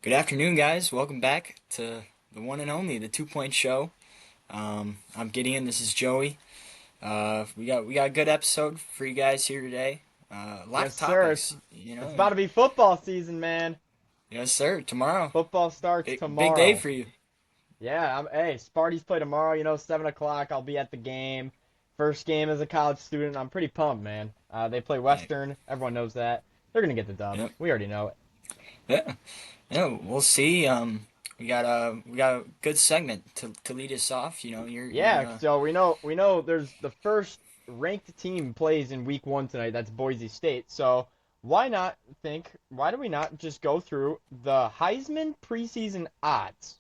Good afternoon, guys. Welcome back to the one and only, the 2 Point Show. I'm Gideon. This is Joey. We got a good episode for you guys here today. A lot Yes, of sir. topics, It's about to be football season, man. Yes, sir. Tomorrow, Football starts big day tomorrow. for you. Yeah, hey, Sparty's play tomorrow. 7 o'clock. I'll be at the game. First game as a college student. I'm pretty pumped, man. They play Yeah, Western. Everyone knows that. They're gonna get the dub. yep, We already know it. yeah, yeah. We'll see. We got a good segment to lead us off. You're Yeah, gonna so we know there's the first ranked team plays in week 1 tonight. That's Boise State. So why do we not just go through the Heisman preseason odds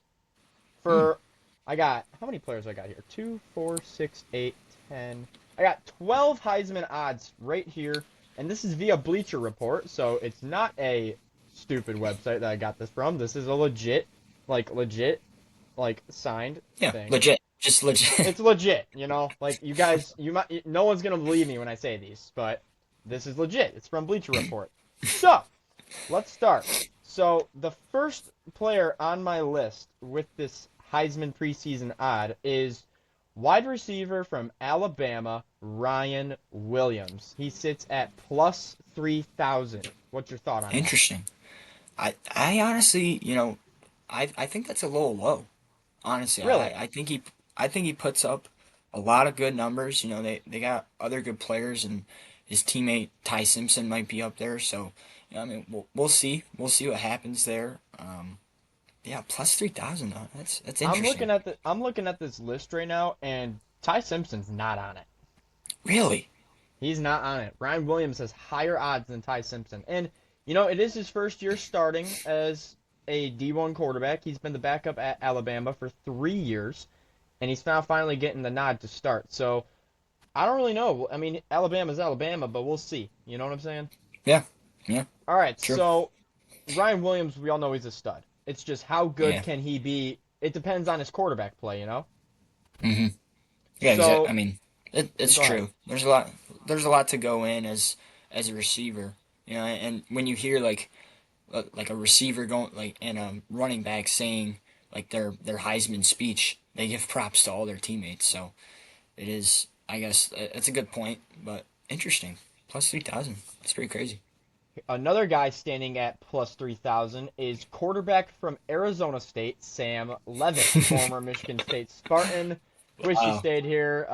mm, for I got how many players I got here? 2, 4, 6, 8, 10. I got 12 Heisman odds right here, and this is via Bleacher Report, so it's not a stupid website that I got this from. This is a legit, like signed yeah, thing. legit, just legit. It's legit, Like you guys, you might, no one's gonna believe me when I say these, but this is legit. It's from Bleacher Report. So let's start. So the first player on my list with this Heisman preseason odd is wide receiver from Alabama, Ryan Williams. He sits at plus 3,000. What's your thought on that? Interesting. I honestly, I think that's a little low. Honestly, Really? I think he puts up a lot of good numbers. They got other good players, and his teammate Ty Simpson might be up there. So, I mean, we'll see. We'll see what happens there. Yeah, plus 3,000 though. That's interesting. I'm looking at this list right now, and Ty Simpson's not on it. Really? He's not on it. Ryan Williams has higher odds than Ty Simpson. And, it is his first year starting as a D1 quarterback. He's been the backup at Alabama for 3 years, and he's now finally getting the nod to start. So, I don't really know. I mean, Alabama's Alabama, but we'll see. You know what I'm saying? Yeah. Yeah. All right, True. so Ryan Williams, we all know he's a stud. It's just how good Yeah. can he be? It depends on his quarterback play. Mhm. Yeah. Exactly. I So, mean, it's go ahead. true. There's a lot to go in as a receiver. And when you hear like a receiver going like and a running back saying like their Heisman speech, they give props to all their teammates. So it is, I guess, it's a good point, but interesting. Plus 3,000. That's pretty crazy. Another guy standing at plus 3,000 is quarterback from Arizona State, Sam Levitt, former Michigan State Spartan. Wish he Wow. stayed here.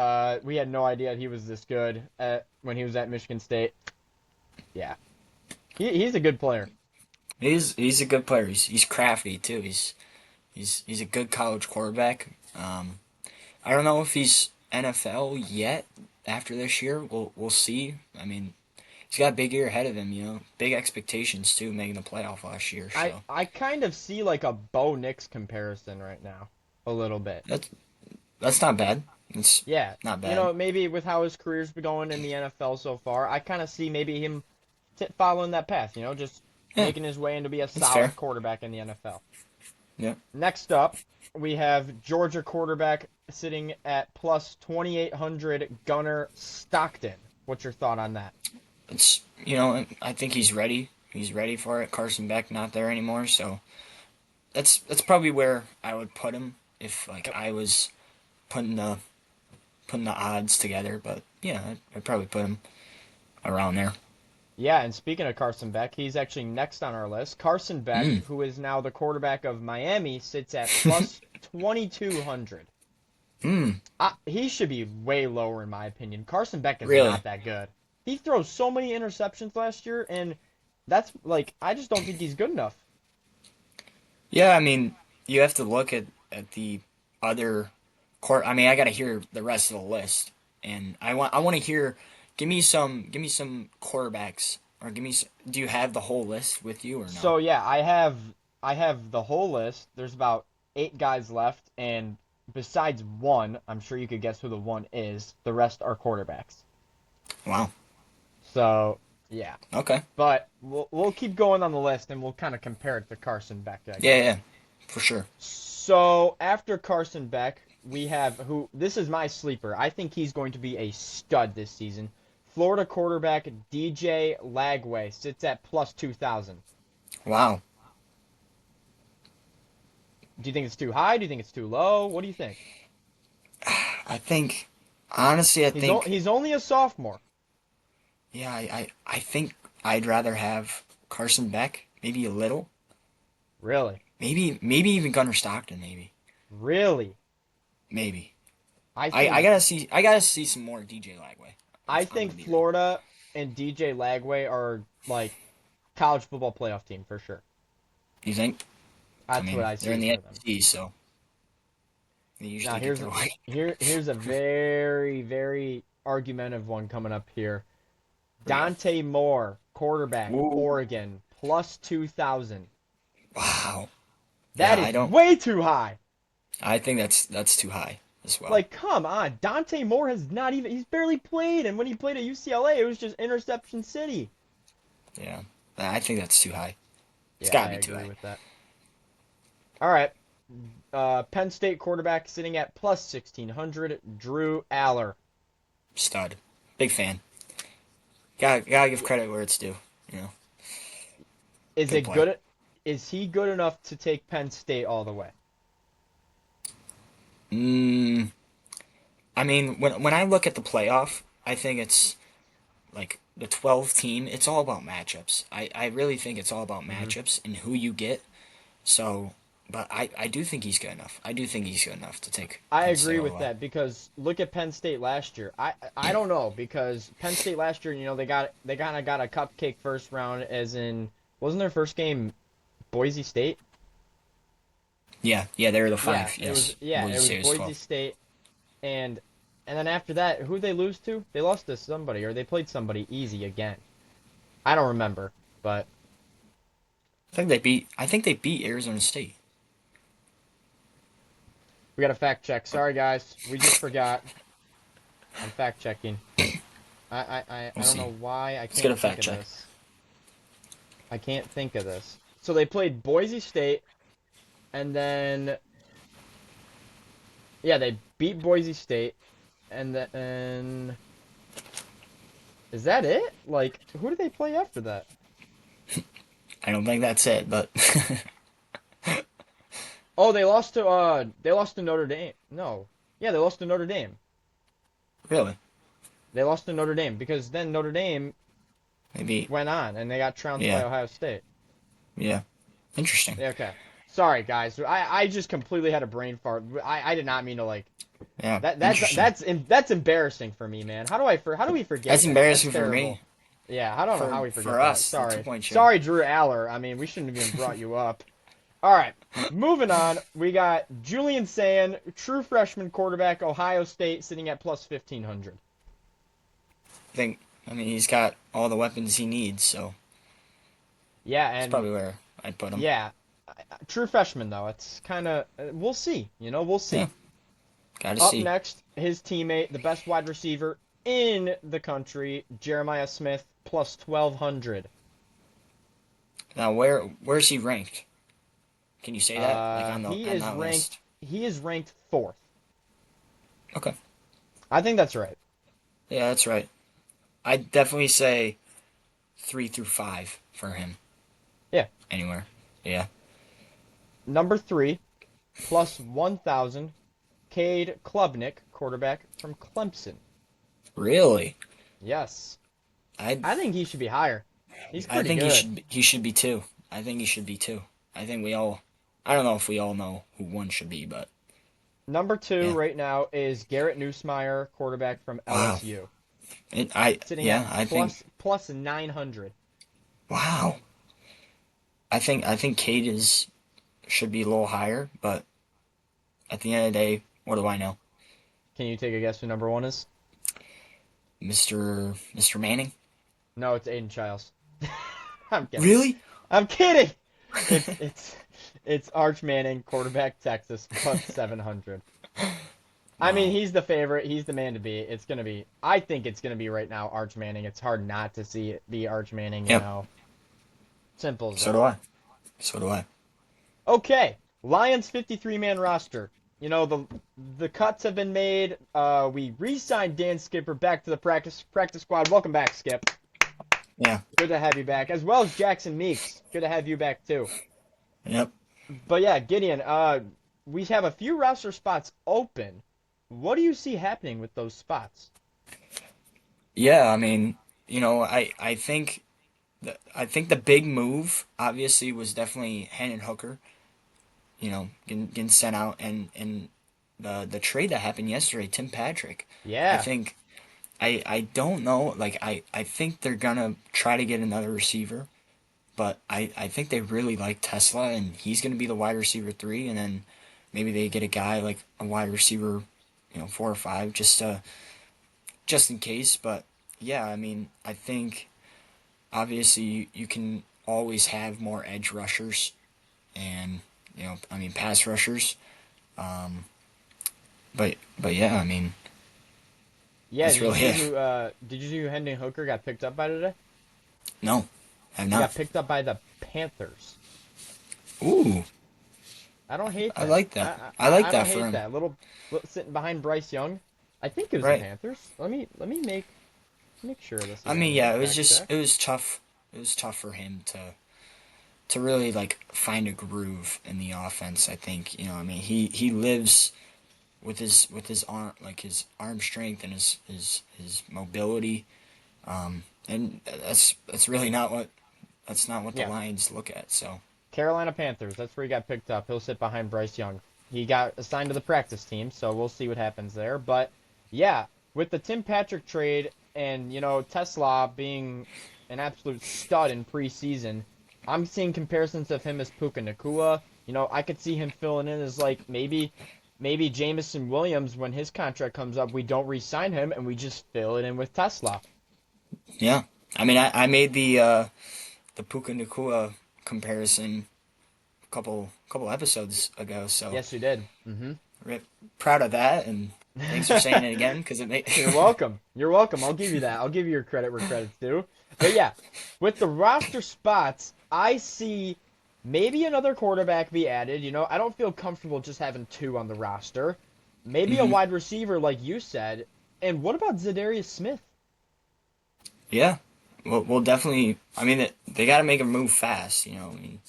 We had no idea he was this good when he was at Michigan State. Yeah, he's a good player. He's a good player. He's crafty too. He's a good college quarterback. I don't know if he's NFL yet after this year. We'll see. I mean, he's got a big year ahead of him. Big expectations too, making the playoff last year. I, So I kind of see like a Bo Nix comparison right now, a little bit. that's not bad. It's Yeah, not bad. maybe with how his career's been going in the NFL so far, I kind of see maybe him following that path, just Yeah, making his way into be a that's fair. solid quarterback in the NFL. Yeah, Next up, we have Georgia quarterback sitting at plus 2,800, Gunnar Stockton. What's your thought on that? I think he's ready. He's ready for it. Carson Beck not there anymore, so that's probably where I would put him if like Yep. I was putting the odds together. But yeah, I'd probably put him around there. Yeah, and speaking of Carson Beck, he's actually next on our list. Carson Beck, Mm. who is now the quarterback of Miami, sits at plus 2,200. Mm. He should be way lower in my opinion. Carson Beck is Really? not that good. He throws so many interceptions last year, and that's like I just don't think he's good enough. Yeah, I mean, you have to look at the other court. I mean, I got to hear the rest of the list, and I want to hear. Give me some quarterbacks, or do you have the whole list with you or no? So yeah, I have the whole list. There's about 8 guys left, and besides one, I'm sure you could guess who the one is. The rest are quarterbacks. Wow. So yeah, Okay. but we'll keep going on the list, and we'll kind of compare it to Carson Beck, I Yeah, guess. yeah, for sure. So after Carson Beck, we have who this is my sleeper. I think he's going to be a stud this season. Florida quarterback DJ Lagway sits at plus 2,000. Wow. Do you think it's too high? Do you think it's too low? What do you think? I think, honestly, I think, He's only a sophomore. yeah, I think I'd rather have Carson Beck, maybe a little, Really? maybe even Gunnar Stockton, Really? maybe. I I think gotta see some more DJ Lagway. I I'm think gonna be real. Florida and DJ Lagway are like college football playoff team for sure. You think? I That's what mean, I they're see in the for them. SEC, so they Now usually get their way. here's a very argumentative one coming up here. Here we go. Dante Moore, quarterback, Ooh, Oregon, plus 2,000. wow. That Yeah, is way too high. I think that's too high as well. Like, come on. Dante Moore has not even, he's barely played. And when he played at UCLA, it was just interception city. Yeah, I think that's too high. It's Yeah, gotta I be too agree high. with that. All right. Penn State quarterback sitting at plus 1,600, Drew Aller. Stud. Big fan. Gotta give Yeah. credit where it's due. You know, Is good it player. good? Is he good enough to take Penn State all the way? Mm, I mean, when I look at the playoff, I think it's like the 12 team. It's all about matchups. I really think it's all about Hmm. matchups and who you get. So, but I do think he's good enough. I do think he's good enough to take I Penn State agree all the with way. that because look at Penn State last year. I don't know because Penn State last year, they kind of got a cupcake first round, as in wasn't their first game Boise State? Yeah, they were the Yeah, five. Yes, it Boise was State was Boise 12. State, and then after that, who they lose to? They lost to somebody or they played somebody easy again. I don't remember, but I think they beat Arizona State. we got a fact check. Sorry guys, we just forgot. I'm fact checking. We'll I don't know see. why I Let's get can't a think fact of check. this. I can't think of this. So they played Boise State, and then yeah, they beat Boise State, and then is that it? Like, who did they play after that? I don't think that's it, but Oh, they lost to Notre Dame. No, yeah, they lost to Notre Dame. really, They lost to Notre Dame because then Notre Dame maybe. went on and they got trounced by Yeah, Ohio State. yeah. Interesting. Yeah, okay. Sorry, guys. I just completely had a brain fart. I did not mean to like Yeah, that. interesting. That's embarrassing for me, man. How do we forget That's that? That's embarrassing for terrible. me. Yeah, I don't know how we For forget that. us, the two Sorry. point show. Sorry, Drew Aller. I mean, we shouldn't have even brought you up. All right. Moving on. We got Julian Sand, true freshman quarterback, Ohio State, sitting at plus 1,500. I think. I mean, he's got all the weapons he needs, so Yeah, that's and probably where I'd put him. yeah, true freshman though. It's kind of we'll see. We'll Yeah, see. gotta Up see. next, his teammate, the best wide receiver in the country, Jeremiah Smith, plus 1,200. Now, where's he ranked? Can you say that? Like He on is that ranked. list? He is ranked fourth. Okay. I think that's right. Yeah, that's right. I'd definitely say 3 through 5 for him. Yeah. Anywhere. Yeah. Number three, plus 1,000, Cade Klubnik, quarterback from Clemson. Really? Yes. I I think he should be higher. He's I pretty think good. he should be too. I think he should be too. I think we all. I don't know if we all know who one should be, but Number two yeah. right now is Garrett Nussmeier, quarterback from Wow. LSU, sitting at I think plus 900. wow. I think Kate is should be a little higher, but at the end of the day, what do I know? Can you take a guess who number one is? Mr. Manning? No, it's Aiden Childs. I'm kidding. Really? I'm kidding. It's Arch Manning, quarterback Texas, plus 700. I mean, Wow. he's the favorite. He's the man to be. I think it's gonna be right now Arch Manning. It's hard not to see it be Arch Manning. Yep. Simple as So that. do I. So do I. Okay, Lions 53-man roster. The cuts have been made. We re-signed Dan Skipper back to the practice squad. Welcome back, Skip. Yeah. Good to have you back, as well as Jackson Meeks. Good to have you back too. Yep. But yeah, Gideon, we have a few roster spots open. What do you see happening with those spots? Yeah, I mean, I think the big move obviously was definitely Hendon Hooker, getting sent out, and the trade that happened yesterday, Tim Patrick. I Yeah. think I don't know, like I think they're gonna try to get another receiver, but I think they really like Tesla, and he's gonna be the wide receiver three, and then maybe they get a guy like a wide receiver, four or five, just in case. But yeah, I mean, I think obviously you can always have more edge rushers and I mean pass rushers. Um, but yeah, I mean Yeah, that's really it. did you see who Hendon Hooker got picked up by today? No, I've He not. got picked up by the Panthers. Ooh, I don't hate I that. like that. I like I don't that for hate him. that. Little sitting behind Bryce Young. I think it was the Right. Panthers. Let me make sure this I again. mean, Let me yeah, fact check. it was tough. It was tough for him to really like find a groove in the offense. I think I mean he lives with his arm, like his arm strength and his mobility. And that's really not what that's not what the Yeah, Lions look at. So Carolina Panthers. That's where he got picked up. He'll sit behind Bryce Young. He got assigned to the practice team, so we'll see what happens there. But yeah, with the Tim Patrick trade and Tesla being an absolute stud in preseason, I'm seeing comparisons of him as Puka Nakua. I could see him filling in as like maybe Jamison Williams when his contract comes up. We don't re-sign him and we just fill it in with Tesla. yeah, I mean I made the Puka Nakua comparison a couple episodes ago. So Yes, you did. rip, proud of that, and thanks for saying it again because it made You're welcome. You're welcome. I'll give you that. I'll give you your credit where credit's due. But yeah, with the roster spots, I see maybe another quarterback be added. I don't feel comfortable just having two on the roster. Maybe a hmm wide receiver, like you said. And what about Zadarius Smith? yeah. We'll definitely. I mean, they got to make a move fast. I mean,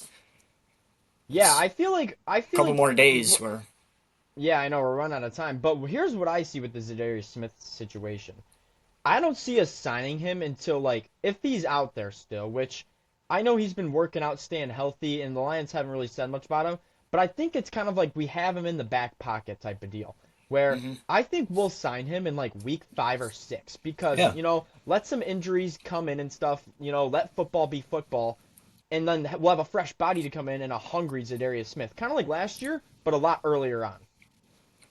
Yeah, it's I feel like. couple more days where. Yeah, I know we're running out of time, but here's what I see with the Zadarius Smith situation. I don't see us signing him until like if he's out there still, which I know he's been working out, staying healthy, and the Lions haven't really said much about him. But I think it's kind of like we have him in the back pocket type of deal, where hmm I think we'll sign him in like week 5 or 6 because Yeah, let some injuries come in and stuff. Let football be football, and then we'll have a fresh body to come in and a hungry Zadarius Smith, kind of like last year, but a lot earlier on.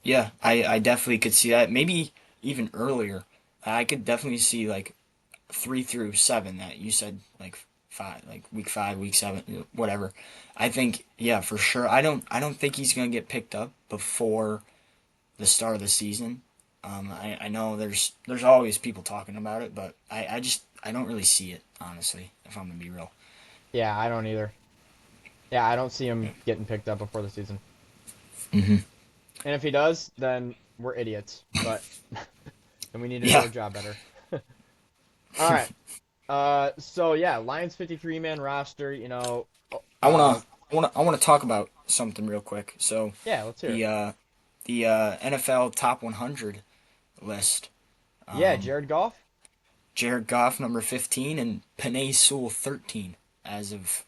yeah. I definitely could see that. Maybe even earlier. I could definitely see like 3 through 7 that you said like five, like week 5, week 7, whatever. I think yeah, for sure. I don't think he's gonna get picked up before the start of the season. I know there's always people talking about it, but I don't really see it honestly. If I'm gonna be real. Yeah, I don't either. Yeah, I don't see him getting picked up before the season. hmm And if he does, then we're idiots. But then we need to do Yeah, our job better. All right. So yeah, Lions 53 man roster. Uh, I wanna talk about something real quick. So yeah, let's hear it. the uh, the NFL top 100 list. Yeah, Um, Jared Goff. Jared Goff number 15 and Panay Sewell 13 as of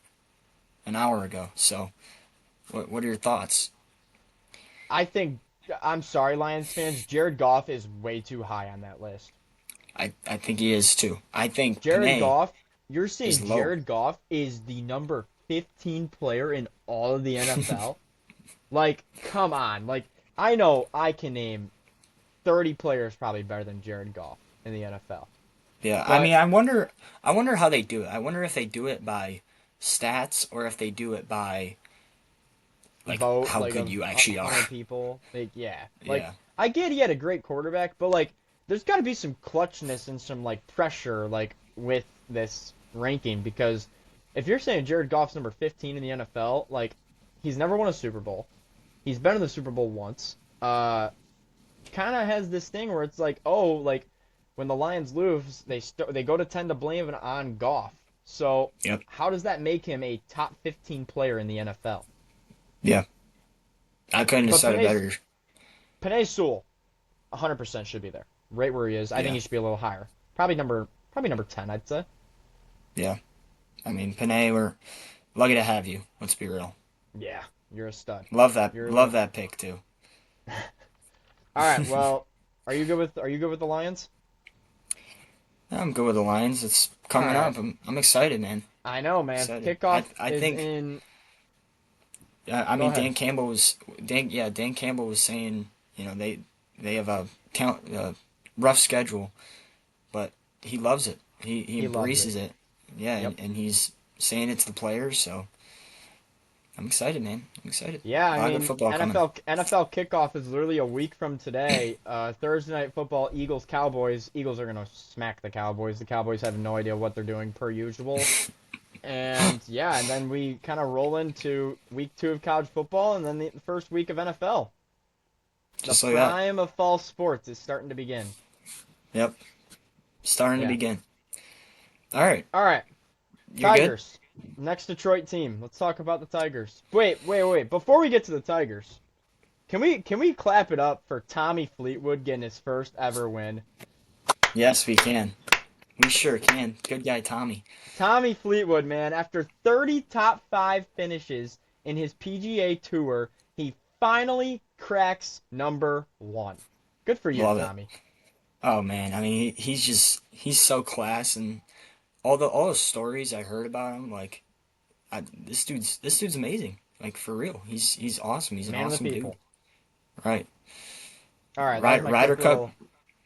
an hour ago. So what are your thoughts? I think I'm sorry, Lions fans. Jared Goff is way too high on that list. I think he is too. I think Jared Panay Goff, you're is saying low. Jared Goff is the number 15 player in all of the NFL? Like, come on. Like, I know I can name 30 players probably better than Jared Goff in the NFL. Yeah, I But mean, I wonder how they do it. I wonder if they do it by stats or if they do it by like vote how like good of you a actually are. hundred people. Like, yeah, like Yeah. I get he had a great quarterback, but like there's got to be some clutchness and some like pressure like with this ranking because if you're saying Jared Goff's number 15 in the NFL, like he's never won a Super Bowl. He's been in the Super Bowl once. Kind of has this thing where it's like, oh, like when the Lions lose, they go to tend to blame it on Goff. So Yep. how does that make him a top 15 player in the NFL? Yeah, I couldn't have But said it better. Panay Sewell, 100% should be there, right where he is. I think Yeah, he should be a little higher. Probably number 10, I'd say. yeah. I mean, Panay, we're lucky to have you. Let's be real. Yeah, you're a stud. You're Love the. that pick too. All right, well, are you good with the Lions? I'm good with the Lions. It's All coming right. up. I'm excited, man. I know, man. Excited. Kickoff I is think. in. I Go mean, ahead. Dan Campbell was saying, they have a rough schedule, but he loves it. He He loves it. embraces it. Yeah, Yep. and he's saying it to the players. So I'm excited, man. I'm excited. Yeah, A I lot of good mean, football coming. NFL kickoff is literally a week from today. Thursday night football, Eagles Cowboys. Eagles are gonna smack the Cowboys. The Cowboys have no idea what they're doing per usual. And yeah, and then we kind of roll into week 2 of college football, and then the first week of NFL. The Just like that. prime of fall sports is starting to begin. Yep. Starting to Yeah. begin. All right. All right, You're good. Tigers. Next Detroit team. Let's talk about the Tigers. Wait. Before we get to the Tigers, can we clap it up for Tommy Fleetwood getting his first ever win? Yes, we can. We sure can. Good guy, Tommy. Tommy Fleetwood, man, after 30 top 5 finishes in his PGA Tour, he finally cracks number 1. Good for you, Love it. Tommy. Oh man, I mean, he's so class, and all the stories I heard about him, like this dude's amazing. Like for real, he's awesome. He's an Man of the awesome dude. people. Right. All right, that was my Ryder quick Cup. little.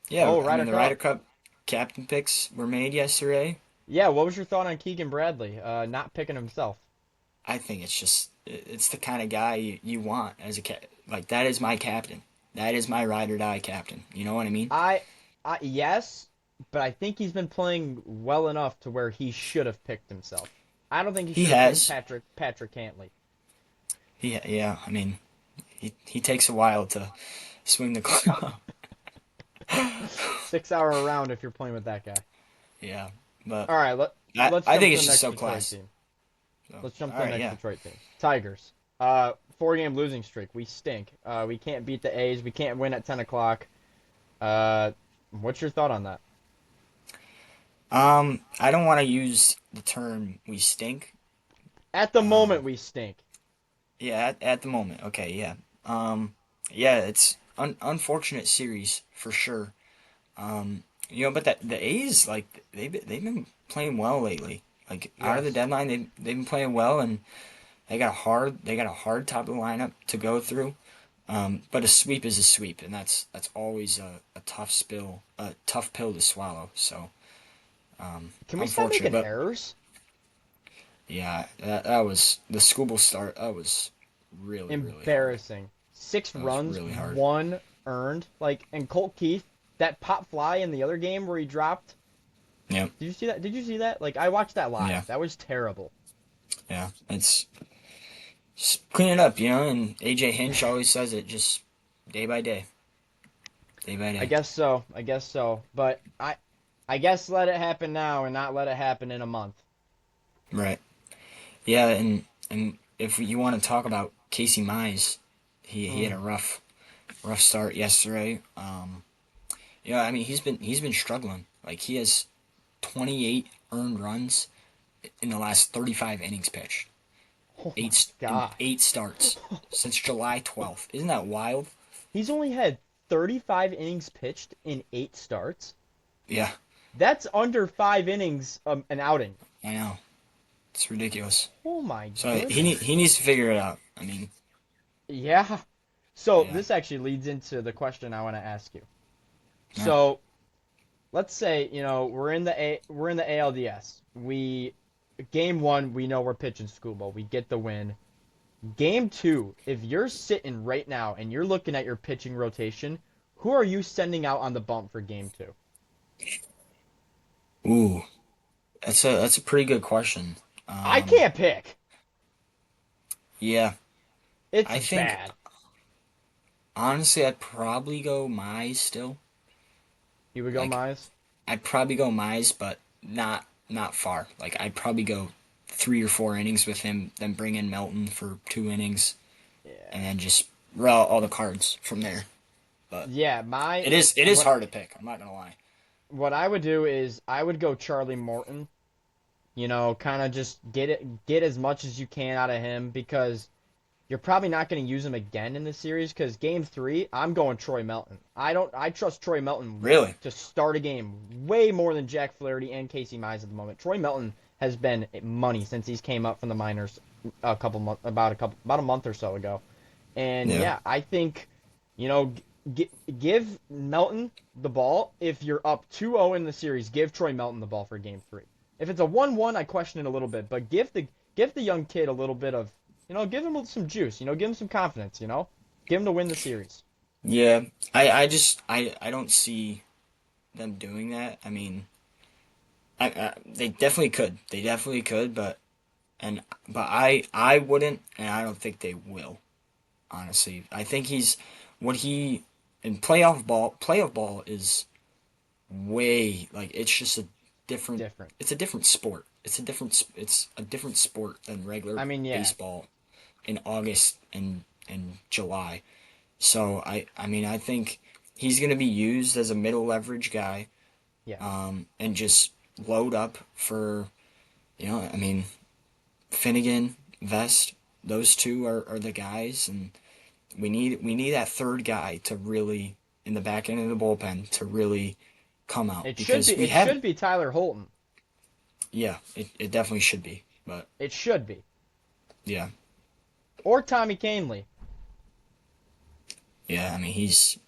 Yeah, Oh, I Ryder mean the Ryder Cup. Cup captain picks were made yesterday. Yeah, what was your thought on Keegan Bradley not picking himself? I think it's the kind of guy you want as a like that is my captain. That is my ride or die captain. You know what I mean? I, yes, but I think he's been playing well enough to where he should have picked himself. I don't think he He should have picked has. Patrick Cantley. Yeah. I mean, he takes a while to swing the club. 6 hour round if you're playing with that guy. Yeah, but All right, let's I jump think to it's the just next so Detroit class. team. So, Let's jump all to the right, next yeah. Detroit team. Tigers. 4 game losing streak. We stink. We can't beat the A's. We can't win at 10 o'clock. Uh, what's your thought on that? I don't want to use the term "we stink." At the moment, Um, we stink. yeah, at the moment, okay, yeah. Yeah, it's unfortunate series for sure. But the A's like they've been playing well lately. Like out of the Yes. deadline, they've been playing well, and they got a hard top of the lineup to go through. But a sweep is a sweep, and that's always a a tough pill to swallow. So Can we stop unfortunate, making but errors? yeah, that was the Scooble start. That was really hard. Embarrassing. Six That was runs, really hard. one earned. Like, and Colt Keith, that pop fly in the other game where he dropped. Yeah, Did you see that? Did you see that? Like, I watched that yeah, live. That was terrible. yeah. It's just clean it up, And AJ Hinch always says it, just day by day, day by I day. guess so. I guess so. But I guess let it happen now and not let it happen in a month. Right. Yeah, and if you want to talk about Casey Mize, he had Mm. a rough start yesterday. Yeah, I mean he's been struggling. Like he has 28 earned runs in the last 35 innings pitched. Oh my gosh. Eight starts since July 12th. Isn't that wild? He's only had 35 innings pitched in 8 starts. Yeah, That's under 5 innings an outing. I know. It's ridiculous. Oh my So he goodness. needs to figure it out. I mean, Yeah. So yeah. this actually leads into the question I want to ask you. Yeah. So let's say, we're in the ALDS. We game 1, we know we're pitching Scuba. We get the win. Game 2, if you're sitting right now and you're looking at your pitching rotation, who are you sending out on the bump for game 2? Ooh, that's a pretty good question. I Um, can't pick. yeah, It's I think bad. honestly I'd probably go Mize still. You would go Like Mize? I'd probably go Mize, but not far. Like I'd probably go 3 or 4 innings with him, then bring in Melton for 2 innings. and then just roll all the cards from there. But Yeah, my it is what hard to pick. I'm not gonna lie. what I would do is I would go Charlie Morton. Kind of just get as much as you can out of him because you're probably not going to use him again in the series because game three, I'm going Troy Melton. I trust Troy Melton Really? to start a game way more than Jack Flaherty and Casey Mize at the moment. Troy Melton has been money since he's came up from the minors about a month or so ago. And Yeah. yeah, I think, you know, give Melton the ball. If you're up 2-0 in the series, give Troy Melton the ball for game three. If it's a 1-1, I question it a little bit, but give the young kid a little bit of, give him some juice, give him some confidence, give him to win the series. Yeah. I don't see them doing that. I mean, they definitely could. They definitely could, but I wouldn't, and I don't think they will. Honestly, I think he's what he in playoff ball. Playoff ball is way like it's just a different. Different. It's a different sport. It's a different sport than regular I mean, yeah, baseball in August and July. So I mean I think he's gonna be used as a middle leverage guy, yeah. and just load up for I mean Finnegan, Vest, those two are the guys, and we need that third guy to really in the back end of the bullpen to really come out It should because be we it have should be Tyler Holton. yeah it definitely should be but It should be. yeah Or Tommy Canley. yeah I mean he's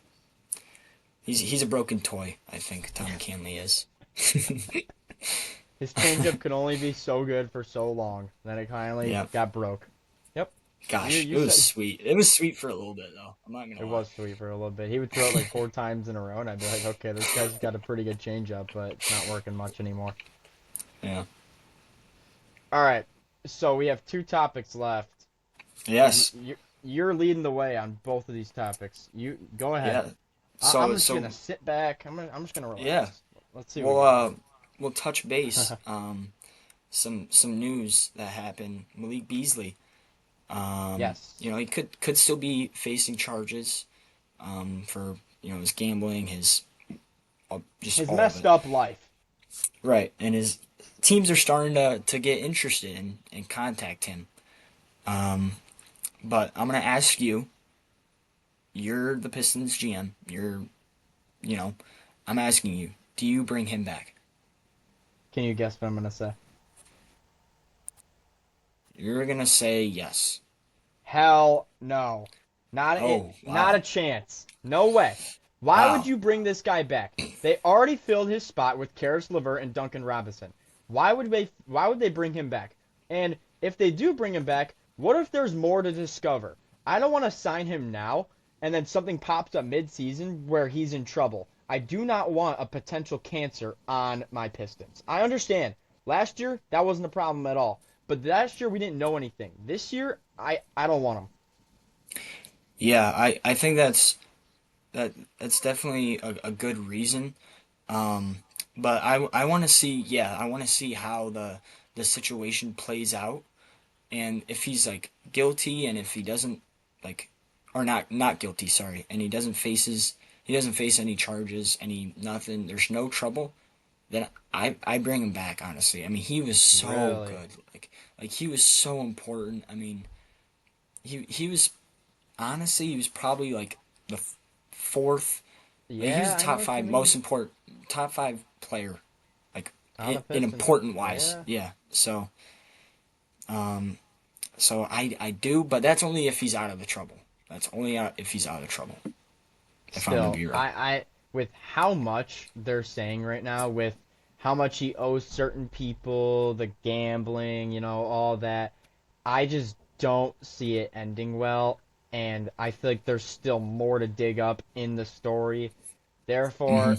a broken toy. I think Tommy Canley is. His changeup could only be so good for so long. Then it finally Yeah, got broke. Yep. You gosh, it you was said sweet. It was sweet for a little bit though. I'm not it gonna lie. was sweet for a little bit. He would throw it like 4 times in a row, and I'd be like, okay, this guy's got a pretty good changeup, but it's not working much anymore. Yeah. All right, so we have two topics left. You, Yes. you you're leading the way on both of these topics. You go ahead. Yeah. I'm So just so gonna sit back. I'm just gonna yeah. relax. Let's see what we We'll got here. we'll touch base. Some news that happened. Malik Beasley. Yes, He could still be facing charges. For his gambling, his just his all of messed it. up life. Right, and his teams are starting to get interested and contact him. Um, but I'm gonna ask you. You're the Pistons GM. You know, I'm asking you. Do you bring him back? Can you guess what I'm gonna say? You're gonna say yes. Hell no. Oh, Not a wow, chance. No way. Why would wow. you bring this guy back? They already filled his spot with Karis LeVert and Duncan Robinson. Why would they bring him back? And if they do bring him back, what if there's more to discover? I don't want to sign him now and then something pops up mid-season where he's in trouble. I do not want a potential cancer on my Pistons. I understand. Last year, that wasn't a problem at all. But last year we didn't know anything. This year, I don't want him. Yeah, I think that's definitely a good reason. But I want to see. Yeah, I want to see how the situation plays out, and if he's like guilty, and if he doesn't like, or not guilty, sorry, and he doesn't face any charges, any nothing. There's no trouble. Then I bring him back. Honestly, I mean he was so Really? good. Like he was so important. I mean he was honestly he was probably like the fourth. Like he was Yeah, the I know top what you five mean. most important top five player like On in, the in Pistons. important wise. Yeah. Yeah. So I do, but that's only if he's out of the trouble. That's only out if he's out of trouble. If I'm gonna Still, be real. I with how much they're saying right now, with how much he owes certain people, the gambling, all that, I just don't see it ending well, and I feel like there's still more to dig up in the story. Hmm. Therefore,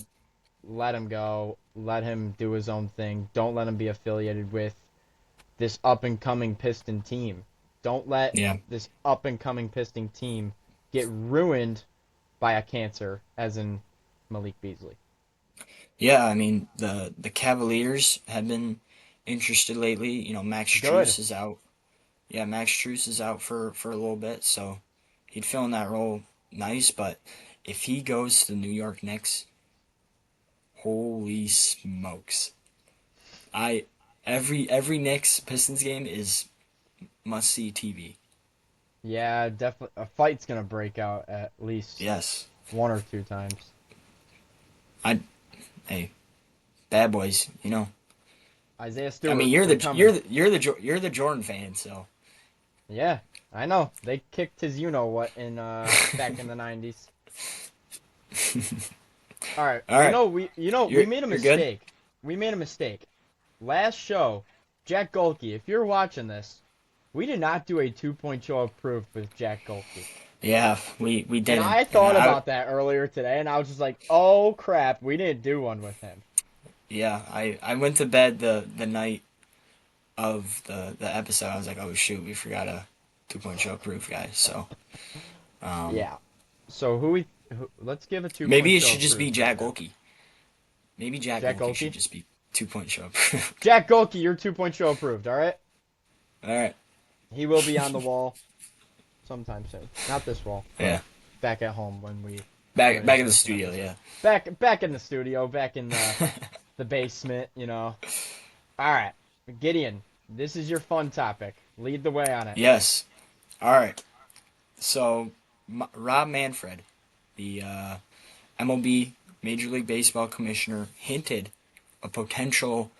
let him go. Let him do his own thing. Don't let him be affiliated with this up and coming Piston team. Don't let Yeah. this up and coming Piston team get ruined by a cancer, as in Malik Beasley. Yeah. I mean the Cavaliers have been interested lately. Max Good. Strus is out. Yeah, Max Strus is out for a little bit. So He'd fill in that role nice, but if he goes to the New York Knicks, holy smokes! I every Knicks Pistons game is must see TV. Yeah, definitely. A fight's gonna break out at least Yes, one or two times. I hey bad boys. Isaiah I mean Stewart, they're coming. you're the Jordan fan, so Yeah, I know. They kicked his you know what in back in the 90s. All right. all right. We made a You're good. mistake. We made a mistake. Last show, Jack Golke, if you're watching this, we did not do a 2-point show of proof with Jack Golke. Yeah, we And didn't, I and thought about that earlier today, and I was just like, oh crap, we didn't do one with him. yeah, I went to bed the night of the episode. I was like, oh shoot, we forgot a 2 point show proof guy. So um, Yeah. So let's give a 2-point maybe it show should of just proof be right Jack now. Golke. Maybe Jack Jack Golke should Golke? just be 2 point show proof. Jack Golke, your 2-point show approved, all right? All right. He will be on the wall sometime soon. Not this wall, but Yeah. back at home when we do Back an back in the in-person studio. episode. Yeah. Back in the studio, back in the basement, you know. All right, Gideon, this is your fun topic. Lead the way on it. Yes. All right. So Rob Manfred, the MLB Major League Baseball commissioner, hinted a potential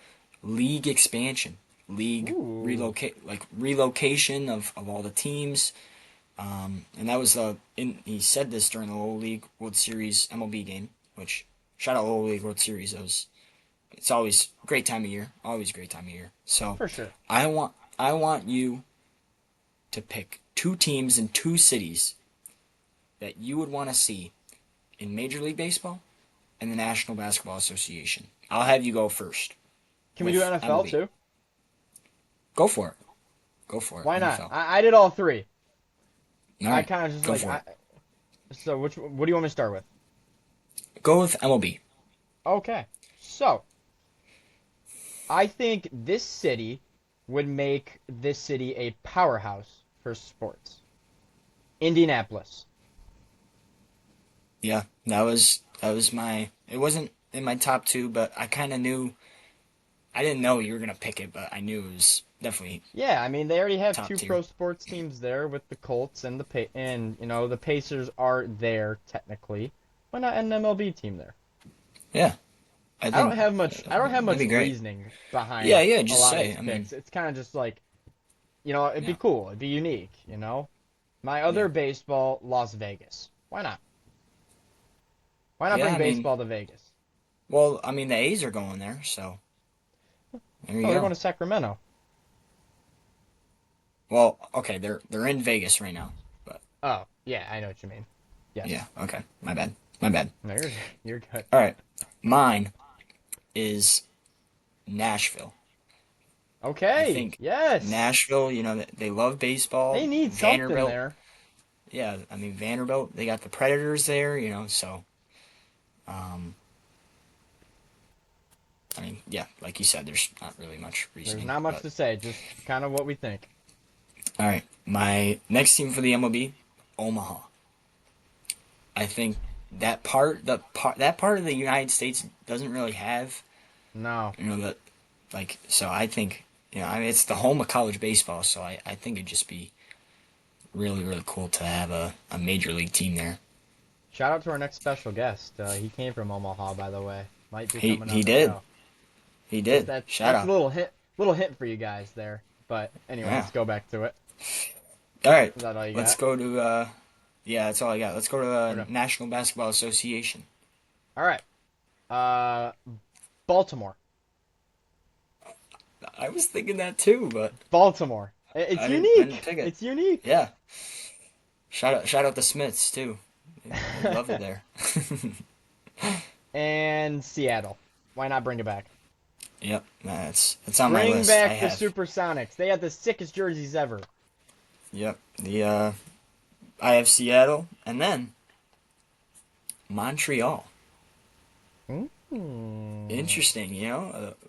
league expansion, league Ooh. relocate, like relocation of all the teams. And that was he said this during the Little League World Series MLB game, which shout out Little League World Series. It's always a great time of year, always a great time of year. So For sure. I want you to pick two teams in two cities that you would want to see in Major League Baseball and the National Basketball Association. I'll have you go first Can we do with NFL MLB. too? Go for it. Go for it. Why not? NFL. I did all three. All I right. kind of just Go like for it. so what do you want me to start with? Go with MLB. Okay. So, I think this city would make this city a powerhouse for sports. Indianapolis. Yeah, that was my. It wasn't in my top two, but I kind of knew. I didn't know you were gonna pick it, but I knew it was definitely Yeah, I mean they already have top two tier. pro sports teams there with the Colts and the Pacers are there technically. Why not an MLB team there? Yeah, I think I don't have that'd much be great. reasoning Yeah, behind yeah. a Just lot of say. these I mean, picks. It's kind of just like, it'd be yeah, cool, it'd be unique. My yeah, other baseball, Las Vegas. Why not? Why not yeah. bring I mean, baseball to Vegas? well, I mean the A's are going there, so there you Oh, they're go. going to Sacramento. Well, okay, they're in Vegas right now, but Oh, yeah, I know what you mean. yeah, Yes. okay, my bad, my bad. No, you're good. All right, mine is Nashville. I Okay. think Yes. Nashville, they love They baseball. need something Vanderbilt, there. yeah, I mean Vanderbilt, they got the Predators there, so um, I mean, yeah, like you said, there's not really much There's reasoning, not much but to say, just kind of what we think. all right, my next team for the MLB, Omaha. I think that part of the United States doesn't really have, No. that so I think I mean it's the home of college baseball, so I think it'd just be really really cool to have a major league team there. Shout out to our next special guest. He came from Omaha, by the way. Might be He coming he on the did show. he Just did shout that's a out. little hint for you guys there. But anyway, Yeah. let's go back to it. All right, Is that all you let's got? go to yeah, that's all I got. Let's go to the Okay. National Basketball Association. All right. Uh, Baltimore. I was thinking that too, but Baltimore. It's I didn't unique. pick it. It's unique. Yeah, shout out the Smiths too. They love it there. And Seattle. Why not bring it back? Yep, it's on my Bring list. I back the have. Supersonics. They had the sickest jerseys ever. Yep, I have Seattle and then Montreal. Hmm. Interesting,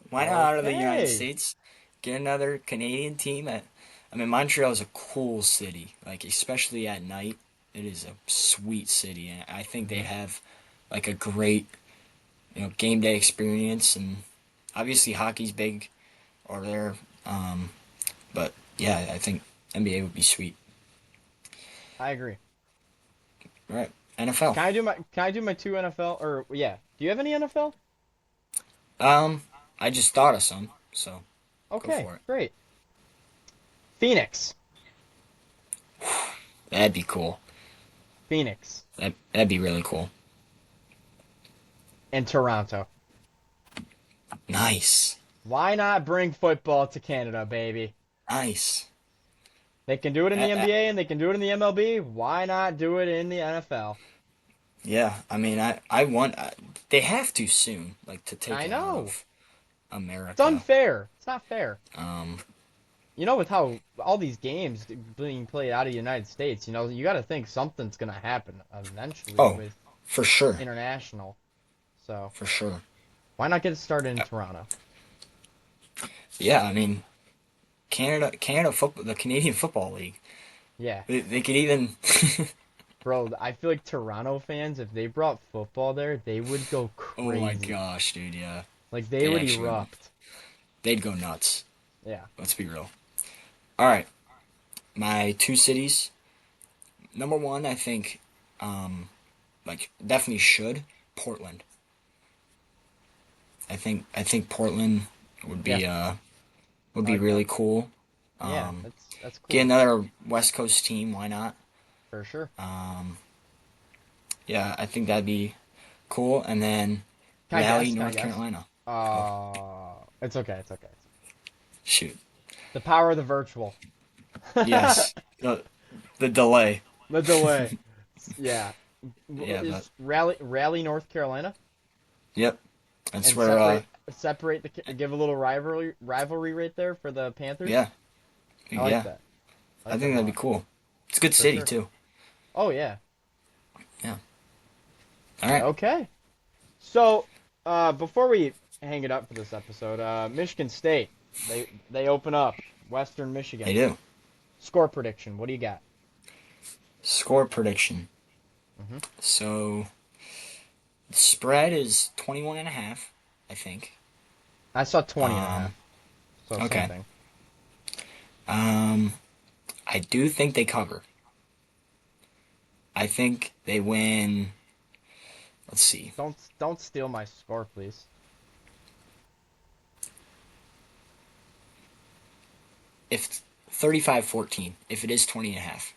why not out of the United Okay. States get another Canadian team? I mean, Montreal is a cool city, like especially at night. It is a sweet city, and I think they Hmm. have like a great, game day experience, and obviously hockey's big over there. Um, but yeah, I think NBA would be sweet. I agree. All right, NFL. Can I do my two NFL or yeah? Do you have any NFL? Um, I just thought of some, so go Okay, for it. great. Phoenix. That'd be cool. Phoenix That'd be really cool. and Toronto. Nice, Why not bring football to Canada, baby? nice. They can do it in the Uh, NBA and they can do it in the MLB. Why not do it in the NFL? yeah, I mean, I want. They have to soon, like to take I it out know. of It's America. unfair. It's not fair. Um, With how all these games being played out of the United States, you got to think something's going to happen eventually oh, with for sure, international. So for sure. why not get it started in Toronto? Yeah, I mean, Canada football, the Canadian Football League. Yeah, They could even. bro, I feel like Toronto fans, if they brought football there, they would go Oh my crazy. gosh, dude! Yeah, Like they they would actually would. erupt. They'd go nuts. Yeah. Let's be real. All right, my two cities. Number one, I think, like definitely should Portland. I think Portland would Yeah, would I be like that. really cool. Yeah, Um, that's get cool another West Coast team. Why not? for sure. Yeah, I think that'd be cool. And then Can I Raleigh, guess? Can I North guess? Carolina. Oh, It's okay. It's okay. shoot. The power of the virtual. Yes, the delay. The delay. Yeah. Yeah, but Is Raleigh, North Carolina, yep. That's and where. separate give a little rivalry right there for the Panthers. Yeah, I like yeah. that. I I like that think a that'd be lot cool. It's a good for city sure. too. Oh yeah. Yeah. All right. Okay. So before we hang it up for this episode, Michigan State they open up Western They Michigan. do. Score prediction. What do you got? Score prediction. Hmm. So the spread is 21 and a half, I think. I saw 20 and a Um, half. So same okay. thing. Um, I do think they cover. I think they win. Let's see. Don't steal my score, please. If 35-14, if it is 20 and a half.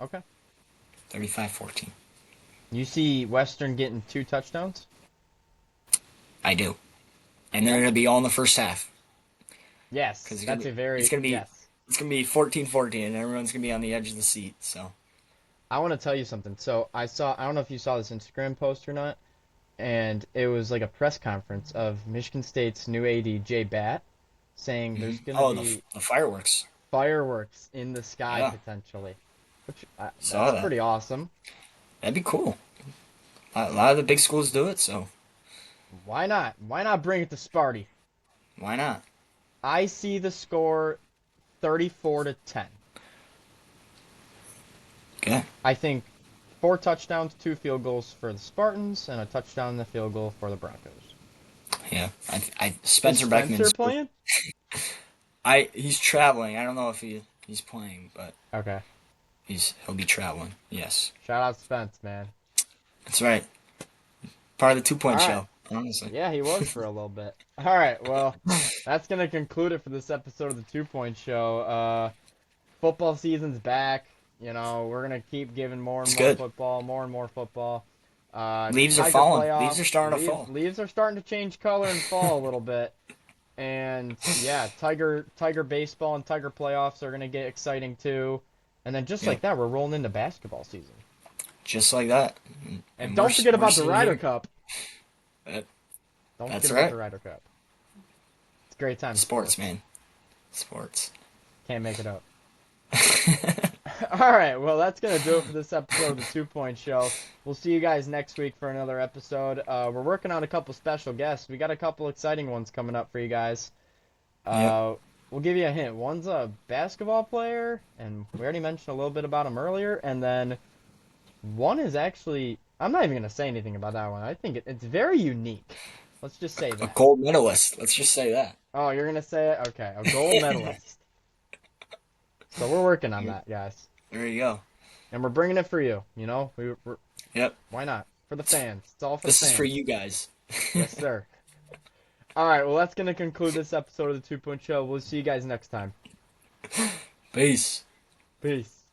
Okay. 35-14. You see Western getting 2 touchdowns? I do. And they're Okay. going to be all in the first half. Yes, Because that's a it's very gonna be yes. it's gonna be 14-14, and everyone's gonna be on the edge of the seat. So I want to tell you something. So I don't know if you saw this Instagram post or not, and it was like a press conference of Michigan State's new AD Jay Batt saying there's gonna oh, be the fireworks. fireworks in the sky Yeah, potentially, which saw that's that. pretty awesome. That'd be cool. A lot of the big schools do it, so Why not? Why not bring it to Sparty? why not? I see the score 34-10. Okay. I think 4 touchdowns, 2 field goals for the Spartans, and a touchdown and a field goal for the Broncos. Yeah. I Is Spencer Spencer Beckman's. playing? He's traveling. I don't know if he's playing, but Okay. he'll be traveling. Yes, Shout out Spence, man. that's right. Part of the 2 Point All right. Show. Honestly. Yeah, he was for a little bit. All right. Well, that's going to conclude it for this episode of the 2 Point Show. Football season's back. We're going to keep giving more and It's more good. football, more and more football. Leaves are Tiger falling. Leaves are playoffs. starting to Leaves fall. leaves are starting to change color and fall a little bit. And yeah, Tiger baseball and Tiger playoffs are gonna get exciting too. And then just like Yep. that, we're rolling into basketball season. Just like that. And And don't forget we're about the sitting Ryder here. Cup. That, Don't that's forget about right. the Ryder Cup. It's a great time in Sports, man. Sports. Can't make it up. All right, well that's gonna do it for this episode of the 2 Point Show. We'll see you guys next week for another episode. We're working on a couple special guests. We got a couple exciting ones coming up for you guys. Yep. We'll give you a hint. One's a basketball player, and we already mentioned a little bit about him earlier. And then One is actually, I'm not even gonna say anything about that one. I think it's very unique. Let's just say A that. gold medalist. Let's just say that. Oh, you're gonna say it? Okay, a gold medalist. So we're working on that, guys, There you go. and we're bringing it for you. We're Yep. why not? For the fans. It's all for the This is for fans. you guys. Yes, sir. All right, well, that's gonna conclude this episode of the 2 Point Show. We'll see you guys next time. Peace. Peace.